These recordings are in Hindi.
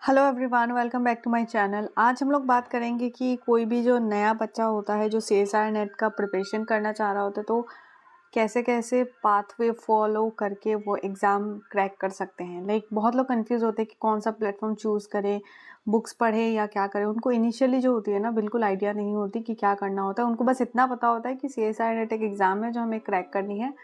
Hello everyone, welcome back to my channel. आज हम लोग बात करेंगे कि कोई भी जो नया बच्चा होता है जो सीएसआई नेट का प्रिपरेशन करना चाह रहा होता है तो कैसे कैसे पाथवे फॉलो करके वो एग्ज़ाम क्रैक कर सकते हैं। बहुत लोग कंफ्यूज होते हैं कि कौन सा प्लेटफॉर्म चूज़ करें, बुक्स पढ़ें या क्या करें। उनको इनिशियली जो होती है ना बिल्कुल आइडिया नहीं होती कि क्या करना होता है। उनको बस इतना पता होता है कि सीएसआई नेट एक एग्ज़ाम है जो हमें क्रैक करनी है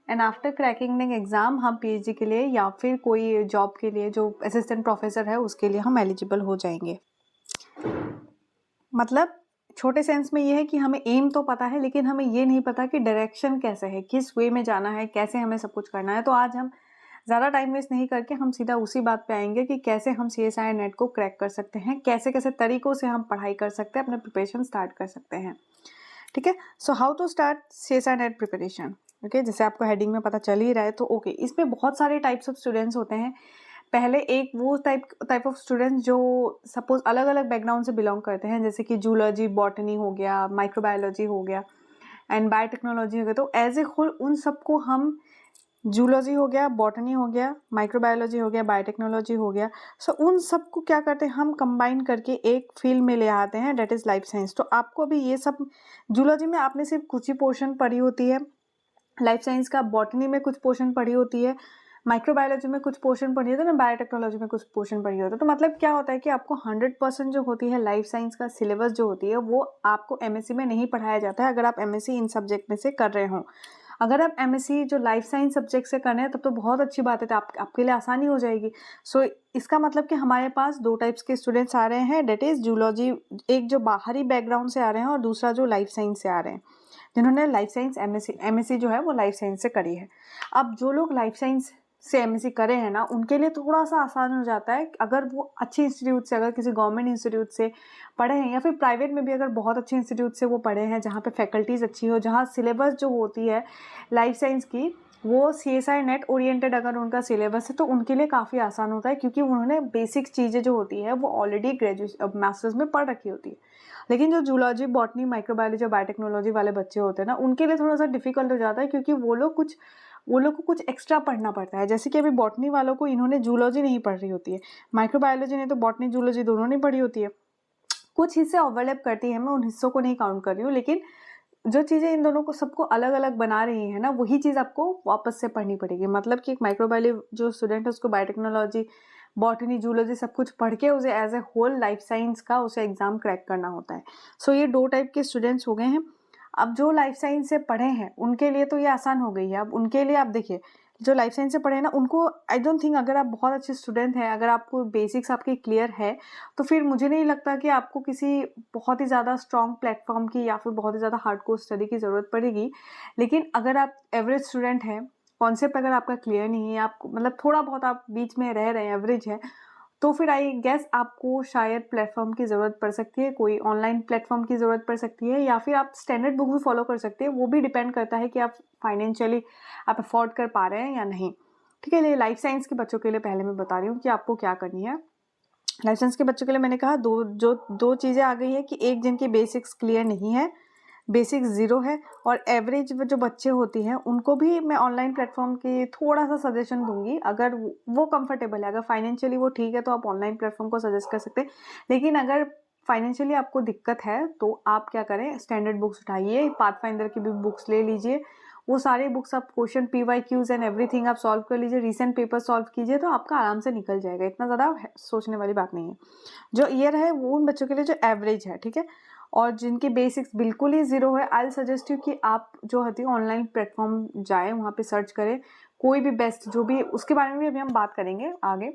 and after cracking the exam हम पीएचडी के लिए या फिर कोई जॉब के लिए जो असिस्टेंट प्रोफेसर है उसके लिए हम एलिजिबल हो जाएंगे। मतलब छोटे सेंस में ये है कि हमें एम तो पता है लेकिन हमें ये नहीं पता कि डायरेक्शन कैसे है, किस वे में जाना है, कैसे हमें सब कुछ करना है। तो आज हम ज़्यादा टाइम वेस्ट नहीं करके हम सीधा उसी बात पे आएंगे कि कैसे हम सीएसआई नेट को क्रैक कर सकते हैं, कैसे कैसे तरीकों से हम पढ़ाई कर सकते हैं, अपना प्रिपरेशन स्टार्ट कर सकते हैं। ठीक है, so how to start CSI NET preparation. Okay, जैसे आपको हेडिंग में पता चल ही रहा है तो ओके, इसमें बहुत सारे टाइप्स ऑफ स्टूडेंट्स होते हैं। पहले एक वो टाइप ऑफ स्टूडेंट्स जो सपोज अलग अलग बैकग्राउंड से बिलोंग करते हैं, जैसे कि जूलॉजी, बॉटनी हो गया, माइक्रोबायोलॉजी हो गया एंड बायोटेक्नोलॉजी हो गया। तो एज ए होल उन सबको हम जूलॉजी हो गया, बॉटनी हो गया, माइक्रोबायोलॉजी हो गया, बायोटेक्नोलॉजी हो गया, सो उन सबको क्या करते हैं हम कंबाइन करके एक फील्ड में ले आते हैं, डेट इज़ लाइफ साइंस। तो आपको अभी ये सब जूलॉजी में आपने सिर्फ कुछ ही पोर्शन पढ़ी होती है, लाइफ साइंस का बॉटनी में कुछ पोर्शन पढ़ी होती है, माइक्रोबायोलॉजी में कुछ पोर्शन पढ़ी होती है ना, बायोटेक्नोलॉजी में कुछ पोर्शन पढ़ी होता है। तो मतलब क्या होता है कि आपको 100% जो होती है लाइफ साइंस का सिलेबस जो होती है वो आपको एमएससी में नहीं पढ़ाया जाता है अगर आप एमएससी इन सब्जेक्ट में से कर रहे हो। अगर आप एमएससी जो लाइफ साइंस सब्जेक्ट से कर रहे हैं तब तो बहुत अच्छी बात है, तो आपके लिए आसानी हो जाएगी। सो इसका मतलब कि हमारे पास दो टाइप्स के स्टूडेंट्स आ रहे हैं, डेट इज़ जूलॉजी, एक जो बाहरी बैकग्राउंड से आ रहे हैं और दूसरा जो लाइफ साइंस से आ रहे हैं, जिन्होंने लाइफ साइंस एमएससी जो है वो लाइफ साइंस से करी है। अब जो लोग लाइफ साइंस से एमएससी करे हैं ना उनके लिए थोड़ा सा आसान हो जाता है अगर वो अच्छे इंस्टीट्यूट से, अगर किसी गवर्नमेंट इंस्टीट्यूट से पढ़े हैं या फिर प्राइवेट में भी अगर बहुत अच्छे इंस्टीट्यूट से वो पढ़े हैं जहाँ पे फैकल्टीज़ अच्छी हो, जहाँ सिलेबस जो होती है लाइफ साइंस की वो सीएसआई नेट ओरिएंटेड अगर उनका सिलेबस है तो उनके लिए काफ़ी आसान होता है, क्योंकि उन्होंने बेसिक चीज़ें जो होती है वो ऑलरेडी ग्रेजुएट मास्टर्स में पढ़ रखी होती है। लेकिन जो जूलॉजी, बॉटनी, माइक्रोबायोलॉजी और बायोटेक्नोलॉजी वाले बच्चे होते हैं ना उनके लिए थोड़ा सा डिफिकल्ट हो जाता है, क्योंकि वो लोग को कुछ एक्स्ट्रा पढ़ना पड़ता है। जैसे कि अभी बॉटनी वालों को इन्होंने जूलॉजी नहीं पढ़ रही होती है, माइक्रोबायोलॉजी ने तो बॉटनी जूलॉजी दोनों नहीं पढ़ी होती है। कुछ हिस्से ओवरलैप करती है, मैं उन हिस्सों को नहीं काउंट कर रही हूँ, लेकिन जो चीज़ें इन दोनों को सबको अलग अलग बना रही है ना वही चीज़ आपको वापस से पढ़नी पड़ेगी। मतलब कि एक माइक्रोबायोलॉजी जो स्टूडेंट है उसको बायोटेक्नोलॉजी, बॉटनी, जूलॉजी सब कुछ पढ़ के उसे as a whole life science का उसे एग्जाम क्रैक करना होता है। सो ये दो टाइप के स्टूडेंट्स हो गए हैं। अब जो लाइफ साइंस से पढ़े हैं उनके लिए तो ये आसान हो गई है। अब उनके लिए आप देखिए, जो लाइफ साइंस से पढ़े हैं ना उनको आई डोंट थिंक, अगर आप बहुत अच्छे स्टूडेंट हैं, अगर आपको बेसिक्स आपके क्लियर है तो फिर मुझे नहीं लगता कि आपको किसी बहुत ही ज़्यादा स्ट्रॉन्ग प्लेटफॉर्म की या फिर बहुत ही ज़्यादा हार्डकोर स्टडी की ज़रूरत पड़ेगी। लेकिन अगर आप एवरेज स्टूडेंट हैं, कॉन्सेप्ट अगर आपका क्लियर नहीं है, आप मतलब थोड़ा बहुत आप बीच में रह रहे हैं, एवरेज है, तो फिर आई गेस आपको शायद प्लेटफॉर्म की ज़रूरत पड़ सकती है, कोई ऑनलाइन प्लेटफॉर्म की ज़रूरत पड़ सकती है, या फिर आप स्टैंडर्ड बुक भी फॉलो कर सकते हैं। वो भी डिपेंड करता है कि आप फाइनेंशियली आप अफोर्ड कर पा रहे हैं या नहीं। ठीक है, ये लाइफ साइंस के बच्चों के लिए पहले मैं बता रही हूँ कि आपको क्या करनी है। लाइफ साइंस के बच्चों के लिए मैंने कहा दो चीज़ें आ गई है कि एक जिनकी बेसिक्स क्लियर नहीं है, बेसिक्स ज़ीरो है, और एवरेज जो बच्चे होती हैं उनको भी मैं ऑनलाइन प्लेटफॉर्म की थोड़ा सा सजेशन दूंगी। अगर वो कंफर्टेबल है, अगर फाइनेंशियली वो ठीक है तो आप ऑनलाइन प्लेटफॉर्म को सजेस्ट कर सकते हैं। लेकिन अगर फाइनेंशियली आपको दिक्कत है तो आप क्या करें, स्टैंडर्ड बुक्स उठाइए, पाथफाइंडर की भी बुक्स ले लीजिए। वो सारे बुक्स आप क्वेश्चन PYQs एंड एवरीथिंग आप सॉल्व कर लीजिए, रिसेंट पेपर सॉल्व कीजिए, तो आपका आराम से निकल जाएगा। इतना ज़्यादा सोचने वाली बात नहीं है। जो ईयर है वो उन बच्चों के लिए जो एवरेज है, ठीक है, और जिनकी बेसिक्स बिल्कुल ही ज़ीरो है, आई सजेस्ट यू कि आप जो होती है ऑनलाइन प्लेटफॉर्म जाएँ, वहाँ पे सर्च करें कोई भी बेस्ट, जो भी उसके बारे में भी अभी हम बात करेंगे आगे।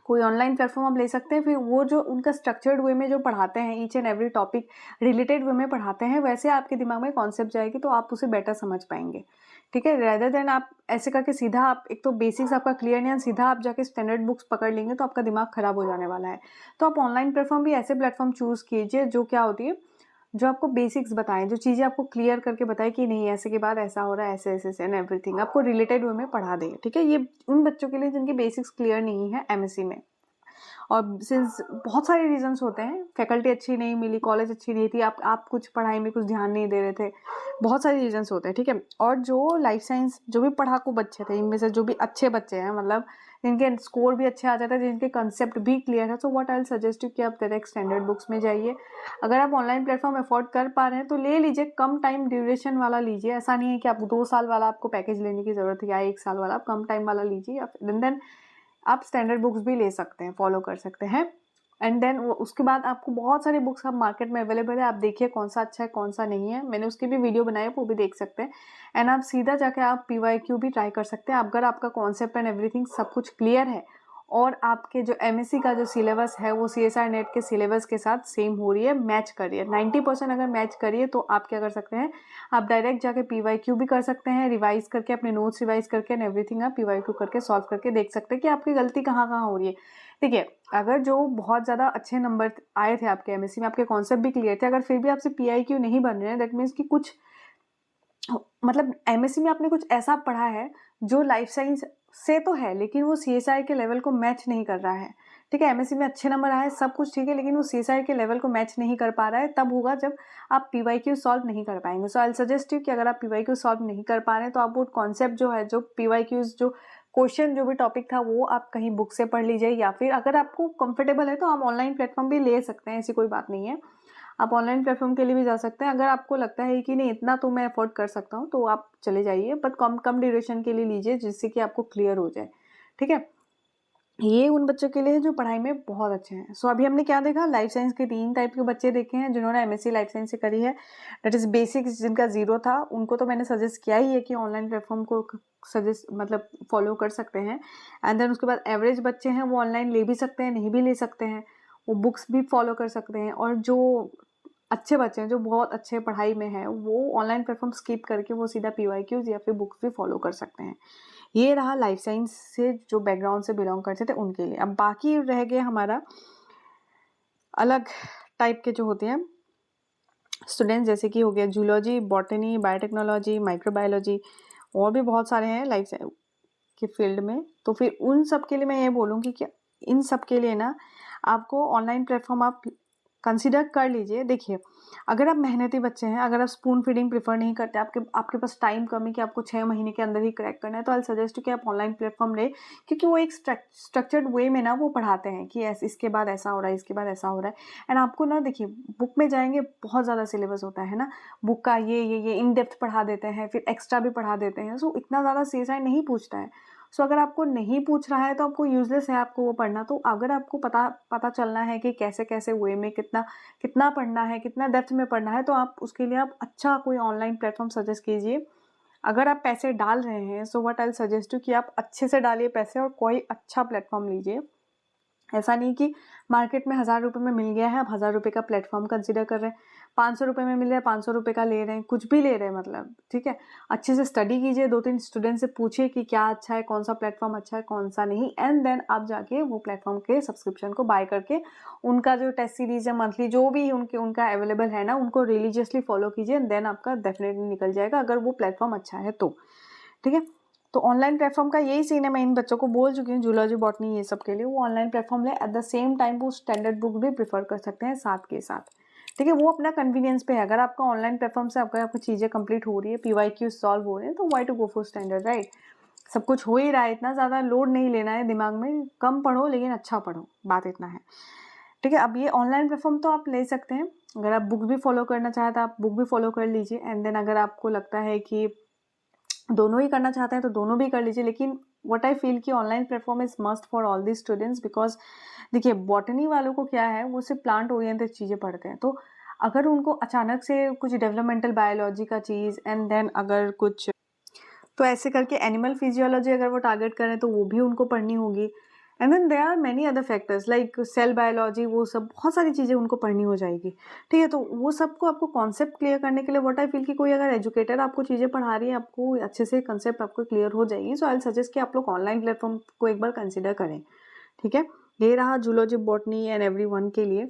कोई ऑनलाइन प्लेटफॉर्म आप ले सकते हैं, फिर वो जो उनका स्ट्रक्चर्ड वे में जो पढ़ाते हैं, each and every topic related way में पढ़ाते हैं, वैसे आपके दिमाग में कॉन्सेप्ट जाएगी तो आप उसे बेटर समझ पाएंगे। ठीक है, रेदर देन आप ऐसे करके सीधा आप, एक तो बेसिक्स आपका क्लियर नहीं है, सीधा आप जाके स्टैंडर्ड बुक्स पकड़ लेंगे तो आपका दिमाग खराब हो जाने वाला है। तो आप ऑनलाइन प्लेटफॉर्म भी ऐसे प्लेटफॉर्म चूज़ कीजिए जो क्या होती है, जो आपको बेसिक्स बताएं, जो चीज़ें आपको क्लियर करके बताए कि नहीं ऐसे के बाद ऐसा हो रहा है, ऐसे ऐसे एंड एवरीथिंग आपको रिलेटेड वे में पढ़ा दें। ठीक है, ये उन बच्चों के लिए जिनकी बेसिक्स क्लियर नहीं है एमएससी में। और सिंस बहुत सारे रीजंस होते हैं, फैकल्टी अच्छी नहीं मिली, कॉलेज अच्छी नहीं थी, आप कुछ पढ़ाई में कुछ ध्यान नहीं दे रहे थे, बहुत सारे रीजंस होते हैं, ठीक है। और जो लाइफ साइंस जो भी पढ़ाकू बच्चे थे, इनमें से जो भी अच्छे बच्चे हैं, मतलब जिनके स्कोर भी अच्छे आ जाते हैं, जिनके कंसेप्ट भी क्लियर है, so what I will suggest you कि आप डायरेक्ट स्टैंडर्ड बुक्स में जाइए। अगर आप ऑनलाइन प्लेटफॉर्म अफोर्ड कर पा रहे हैं तो ले लीजिए, कम टाइम ड्यूरेशन वाला लीजिए। ऐसा नहीं है कि आप 2 साल वाला आपको पैकेज लेने की ज़रूरत है या 1 साल वाला, आप कम टाइम वाला लीजिए। देन आप स्टैंडर्ड बुक्स भी ले सकते हैं, फॉलो कर सकते हैं। एंड देन उसके बाद आपको बहुत सारे बुक्स अब मार्केट में अवेलेबल है, आप देखिए कौन सा अच्छा है कौन सा नहीं है। मैंने उसकी भी वीडियो बनाई है, वो भी देख सकते हैं। एंड आप सीधा जाके आप PYQ भी ट्राई कर सकते हैं। अगर आपका कॉन्सेप्ट एंड एवरीथिंग सब कुछ क्लियर है और आपके जो MSc का जो सिलेबस है वो CSIR नेट के सिलेबस के साथ सेम हो रही है, मैच कर रही है, 90% अगर मैच करिए तो आप क्या कर सकते हैं, आप डायरेक्ट जाके PYQ भी कर सकते हैं, रिवाइज करके अपने नोट्स रिवाइज करके एंड एवरीथिंग आप PYQ करके सॉल्व करके देख सकते हैं कि आपकी गलती कहाँ कहाँ हो रही है। देखिए, अगर जो बहुत ज़्यादा अच्छे नंबर आए थे आपके MSc में, आपके कॉन्सेप्ट भी क्लियर थे, अगर फिर भी आपसे PIQ नहीं बन रहे हैं, दैट मीन्स कि कुछ मतलब MSc में आपने कुछ ऐसा पढ़ा है जो लाइफ साइंस से तो है लेकिन वो CSI के लेवल को मैच नहीं कर रहा है, ठीक है। MSc में अच्छे नंबर आए, सब कुछ ठीक है, लेकिन वो CSI के लेवल को मैच नहीं कर पा रहा है, तब होगा जब आप PYQ सॉल्व नहीं कर पाएंगे। सो आई सजेस्ट यू कि अगर आप PYQ सॉल्व नहीं कर पा रहे हैं तो आप वो कॉन्सेप्ट जो है, जो PYQs जो क्वेश्चन जो भी टॉपिक था वो आप कहीं बुक से पढ़ लीजिए, या फिर अगर आपको कंफर्टेबल है तो आप ऑनलाइन प्लेटफॉर्म भी ले सकते हैं, ऐसी कोई बात नहीं है। आप ऑनलाइन प्लेटफॉर्म के लिए भी जा सकते हैं। अगर आपको लगता है कि नहीं इतना तो मैं अफोर्ड कर सकता हूँ तो आप चले जाइए, बट कम कम ड्यूरेशन के लिए लीजिए जिससे कि आपको क्लियर हो जाए, ठीक है। ये उन बच्चों के लिए है जो पढ़ाई में बहुत अच्छे हैं। सो अभी हमने क्या देखा, लाइफ साइंस के 3 टाइप के बच्चे देखे हैं जिन्होंने MSc लाइफ साइंस से करी है। दैट इज बेसिक्स, जिनका 0 था, उनको तो मैंने सजेस्ट किया ही है कि ऑनलाइन प्लेटफॉर्म को सजेस्ट मतलब फॉलो कर सकते हैं। एंड देन उसके बाद एवरेज बच्चे हैं वो ऑनलाइन ले भी सकते हैं, नहीं भी ले सकते हैं, वो बुक्स भी फॉलो कर सकते हैं। और जो अच्छे बच्चे हैं, जो बहुत अच्छे पढ़ाई में हैं, वो ऑनलाइन प्लेटफॉर्म स्किप करके वो सीधा PYQs या फिर बुक्स भी फॉलो कर सकते हैं। ये रहा लाइफ साइंस से जो बैकग्राउंड से बिलोंग करते थे उनके लिए। अब बाकी रह गए हमारा अलग टाइप के जो होते हैं स्टूडेंट्स, जैसे कि हो गया जूलॉजी, बॉटनी, बायोटेक्नोलॉजी, माइक्रोबायोलॉजी, और भी बहुत सारे हैं लाइफ के फील्ड में। तो फिर उन सब के लिए मैं ये बोलूँगी कि इन सब के लिए ना आपको ऑनलाइन प्लेटफॉर्म आप कंसिडर कर लीजिए। देखिए, अगर आप मेहनती बच्चे हैं, अगर आप स्पून फीडिंग प्रेफर नहीं करते, आपके पास टाइम कम है कि आपको 6 महीने के अंदर ही क्रैक करना है, तो आई सजेस्ट कि आप ऑनलाइन प्लेटफॉर्म लें, क्योंकि वो एक स्ट्रक्चर्ड वे में ना वो पढ़ाते हैं कि इसके बाद ऐसा हो रहा है, इसके बाद ऐसा हो रहा है। एंड आपको ना, देखिए, बुक में जाएंगे बहुत ज़्यादा सिलेबस होता है ना, बुक का ये इन डेप्थ पढ़ा देते हैं, फिर एक्स्ट्रा भी पढ़ा देते हैं। सो इतना ज़्यादा CSI नहीं पूछता है। सो अगर आपको नहीं पूछ रहा है तो आपको यूजलेस है आपको वो पढ़ना। तो अगर आपको पता चलना है कि कैसे कैसे वे में कितना पढ़ना है, कितना डेप्थ में पढ़ना है, तो आप उसके लिए आप अच्छा कोई ऑनलाइन प्लेटफॉर्म सजेस्ट कीजिए। अगर आप पैसे डाल रहे हैं, so what I suggest you कि आप अच्छे से डालिए पैसे और कोई अच्छा प्लेटफॉर्म लीजिए। ऐसा नहीं कि मार्केट में 1000 रुपये में मिल गया है, आप 1000 रुपये का प्लेटफॉर्म कंसिडर कर रहे हैं, 500 रुपये में मिल रहा है, 500 रुपये का ले रहे हैं, कुछ भी ले रहे हैं, मतलब ठीक है। अच्छे से स्टडी कीजिए, 2-3 स्टूडेंट से पूछिए कि क्या अच्छा है, कौन सा प्लेटफॉर्म अच्छा है, कौन सा नहीं, एंड देन आप जाके वो प्लेटफॉर्म के सब्सक्रिप्शन को बाय करके उनका जो टेस्ट सीरीज या मंथली जो भी उनका अवेलेबल है ना, उनको रिलीजियसली फॉलो कीजिए, देन आपका डेफिनेटली निकल जाएगा, अगर वो प्लेटफॉर्म अच्छा है तो, ठीक है। तो ऑनलाइन प्लेटफॉर्म का यही सीन है, मैं इन बच्चों को बोल चुकी हूँ, जूलॉजी, बॉटनी, ये सब के लिए वो ऑनलाइन प्लेटफॉर्म ले। एट द सेम टाइम वो स्टैंडर्ड बुक भी प्रीफर कर सकते हैं साथ के साथ, ठीक है। वो अपना कन्वीनियंस पे है। अगर आपका ऑनलाइन प्लेटफॉर्म से आपकी चीज़ें कंप्लीट हो रही है, PYQ सॉल्व हो रहे हैं, तो why to go for standard, right. सब कुछ हो ही रहा है, इतना ज़्यादा लोड नहीं लेना है दिमाग में, कम पढ़ो लेकिन अच्छा पढ़ो, बात इतना है, ठीक है। अब ये ऑनलाइन प्लेटफॉर्म तो आप ले सकते हैं, अगर आप बुक भी फॉलो करना चाहते हैं आप बुक भी फॉलो कर लीजिए। एंड देन अगर आपको लगता है कि दोनों ही करना चाहते हैं तो दोनों भी कर लीजिए, लेकिन व्हाट आई फील कि online platform is must for all the students, because देखिए, बॉटनी वालों को क्या है, वो सिर्फ प्लांट ओरिएंटेड चीज़ें पढ़ते हैं, तो अगर उनको अचानक से कुछ डेवलपमेंटल बायोलॉजी का चीज़, एंड देन अगर कुछ तो ऐसे करके एनिमल फिजियोलॉजी अगर वो टारगेट करें तो वो भी उनको पढ़नी होगी। And then there are many other factors like cell biology, वो सब बहुत सारी चीज़ें उनको पढ़नी हो जाएगी, ठीक है। तो वो सबको आपको कॉन्सेप्ट क्लियर करने के लिए व्हाट आई फील कि कोई अगर एजुकेटर आपको चीज़ें पढ़ा रही है, आपको अच्छे से कंसेप्ट आपको क्लियर हो जाएगी। सो आई सजेस्ट कि आप लोग ऑनलाइन प्लेटफॉर्म को एक बार कंसिडर करें, ठीक है। ये रहा जूलॉजी, बॉटनी एंड एवरीवन के लिए।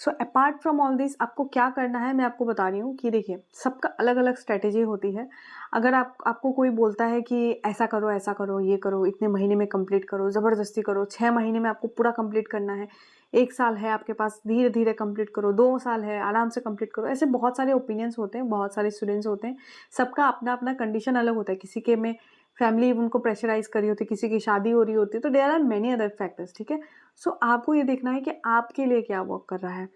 So apart from all this आपको क्या करना है मैं आपको बता रही हूँ कि देखिए सबका अलग अलग स्ट्रेटेजी होती है। अगर आपको कोई बोलता है कि ऐसा करो ये करो इतने महीने में कंप्लीट करो, ज़बरदस्ती करो, 6 महीने में आपको पूरा कंप्लीट करना है, 1 साल है आपके पास धीरे धीरे कंप्लीट करो, 2 साल है आराम से कंप्लीट करो, ऐसे बहुत सारे ओपिनियंस होते हैं, बहुत सारे स्टूडेंट्स होते हैं। सबका अपना अपना कंडीशन अलग होता है। किसी के में फैमिली उनको प्रेशराइज कर रही होती है, किसी की शादी हो रही होती है, तो there are many other factors. ठीक है, सो आपको ये देखना है कि आपके लिए क्या वर्क कर रहा है।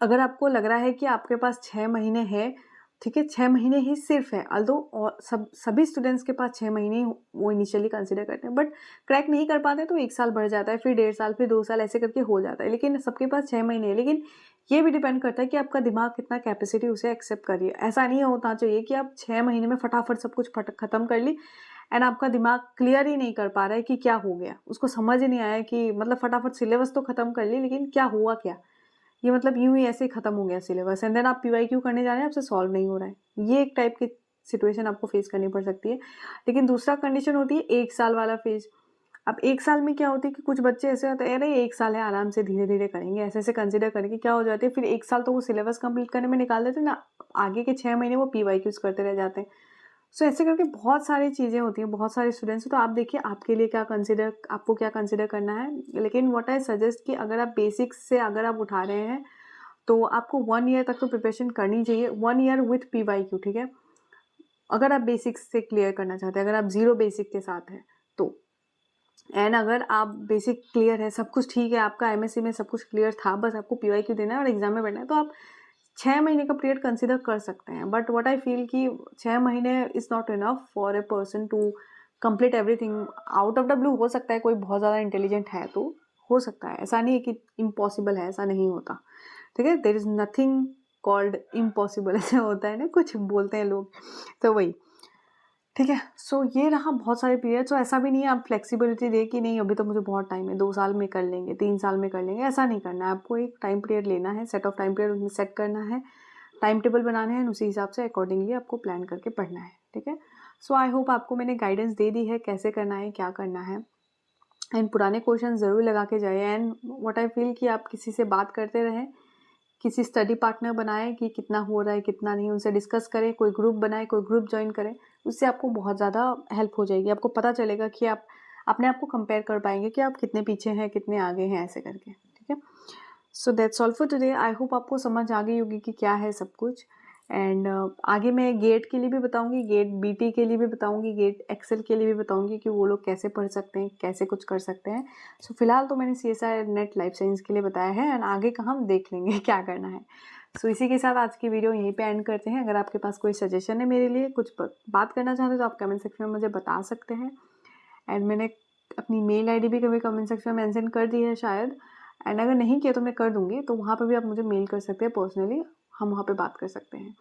अगर आपको लग रहा है कि आपके पास 6 महीने है, ठीक है, 6 महीने ही सिर्फ है, ऑल्दो और सभी स्टूडेंट्स के पास 6 महीने ही वो इनिशियली कंसिडर करते हैं, बट क्रैक नहीं कर पाते तो 1 साल बढ़ जाता है, फिर 1.5 साल, फिर 2 साल, ऐसे करके हो जाता है। लेकिन सबके पास 6 महीने है। लेकिन ये भी डिपेंड करता है कि आपका दिमाग कितना कैपेसिटी उसे एक्सेप्ट कर रही है। ऐसा नहीं होना चाहिए कि आप 6 महीने में फटाफट सब कुछ खत्म कर ली एंड आपका दिमाग क्लियर ही नहीं कर पा रहा है कि क्या हो गया, उसको समझ ही नहीं आया कि मतलब फटाफट सिलेबस तो खत्म कर ली लेकिन क्या हुआ क्या, ये मतलब यूं ही ऐसे ही खत्म हो गया सिलेबस एंड देन आप पीवाईक्यू करने जा रहे हैं, आपसे सॉल्व नहीं हो रहा है। ये एक टाइप की सिचुएशन आपको फेस करनी पड़ सकती है। लेकिन दूसरा कंडीशन होती है 1 साल वाला फेज। अब 1 साल में क्या होती है कि कुछ बच्चे ऐसे होते हैं, अरे 1 साल है आराम से धीरे धीरे करेंगे, ऐसे ऐसे कंसिडर करेंगे, क्या हो जाती है फिर 1 साल तो वो सिलेबस कंप्लीट करने में निकाल देते हैं ना, आगे के 6 महीने वो पीवाईक्यूज करते रह जाते हैं। सो ऐसे करके बहुत सारी चीज़ें होती हैं, बहुत सारे स्टूडेंट्स हैं, तो आप देखिए आपके लिए आपको क्या कंसिडर करना है। लेकिन व्हाट आई सजेस्ट कि अगर आप बेसिक्स से अगर आप उठा रहे हैं तो आपको 1 ईयर तक तो प्रिपरेशन करनी चाहिए, 1 ईयर विथ पीवाईक्यू। ठीक है, अगर आप बेसिक्स से क्लियर करना चाहते हैं, अगर आप 0 बेसिक के साथ हैं तो, एंड अगर आप बेसिक क्लियर है, सब कुछ ठीक है, आपका एमएससी में सब कुछ क्लियर था, बस आपको पीवाईक्यू देना है और एग्जाम में बैठना है, तो आप 6 महीने का पीरियड कंसिडर कर सकते हैं। बट व्हाट आई फील कि 6 महीने is not enough for a person to complete everything. Out of the blue हो सकता है कोई बहुत ज़्यादा इंटेलिजेंट है तो हो सकता है, ऐसा नहीं है कि इम्पॉसिबल है, ऐसा नहीं होता। ठीक है, there is nothing called impossible, ऐसा होता है ना, कुछ बोलते हैं लोग, तो वही। ठीक है, सो ये रहा बहुत सारे पीरियड। सो ऐसा भी नहीं है आप फ्लेक्सिबिलिटी दे कि नहीं अभी तो मुझे बहुत टाइम है, 2 साल में कर लेंगे, 3 साल में कर लेंगे, ऐसा नहीं करना है। आपको एक टाइम पीरियड लेना है, सेट ऑफ टाइम पीरियड उसमें सेट करना है, टाइम टेबल बनाने हैं, उसी हिसाब से अकॉर्डिंगली आपको प्लान करके पढ़ना है। ठीक है, सो आई होप आपको मैंने गाइडेंस दे दी है कैसे करना है, क्या करना है। एंड पुराने क्वेश्चन ज़रूर लगा के जाइए। एंड व्हाट आई फील कि आप किसी से बात करते रहें, किसी स्टडी पार्टनर बनाएं कि कितना हो रहा है कितना नहीं, उनसे डिस्कस करें, कोई ग्रुप बनाएं, कोई ग्रुप ज्वाइन करें, उससे आपको बहुत ज़्यादा हेल्प हो जाएगी। आपको पता चलेगा कि आप अपने आप को कंपेयर कर पाएंगे कि आप कितने पीछे हैं कितने आगे हैं, ऐसे करके। ठीक है, so that's all for today. I hope आपको समझ आ गई होगी कि क्या है सब कुछ। एंड आगे मैं गेट के लिए भी बताऊंगी, गेट बीटी के लिए भी बताऊंगी, गेट एक्सेल के लिए भी बताऊंगी कि वो लोग कैसे पढ़ सकते हैं, कैसे कुछ कर सकते हैं। सो फिलहाल तो मैंने CSIR नेट लाइफ साइंस के लिए बताया है एंड आगे का हम देख लेंगे क्या करना है। सो इसी के साथ आज की वीडियो यहीं पे एंड करते हैं। अगर आपके पास कोई सजेशन है मेरे लिए, कुछ बात करना चाहते हो तो आप कमेंट सेक्शन में मुझे बता सकते हैं। एंड मैंने अपनी मेल ID भी कभी कमेंट सेक्शन में मेंशन कर दी है शायद, एंड अगर नहीं किया तो मैं कर दूंगी, तो वहाँ पर भी आप मुझे मेल कर सकते हैं पर्सनली, हम वहाँ पे बात कर सकते हैं।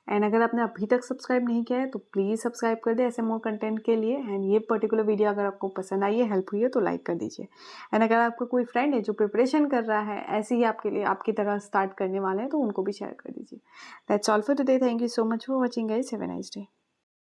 एंड अगर आपने अभी तक सब्सक्राइब नहीं किया है तो प्लीज़ सब्सक्राइब कर दे ऐसे मोर कंटेंट के लिए। एंड ये पर्टिकुलर वीडियो अगर आपको पसंद आई है, हेल्प हुई है, तो लाइक कर दीजिए। एंड अगर आपका कोई फ्रेंड है जो प्रिपरेशन कर रहा है ऐसे ही आपके लिए, आपकी तरह स्टार्ट करने वाले हैं, तो उनको भी शेयर कर दीजिए। That's all for today, thank you so much for watching guys, have a nice day.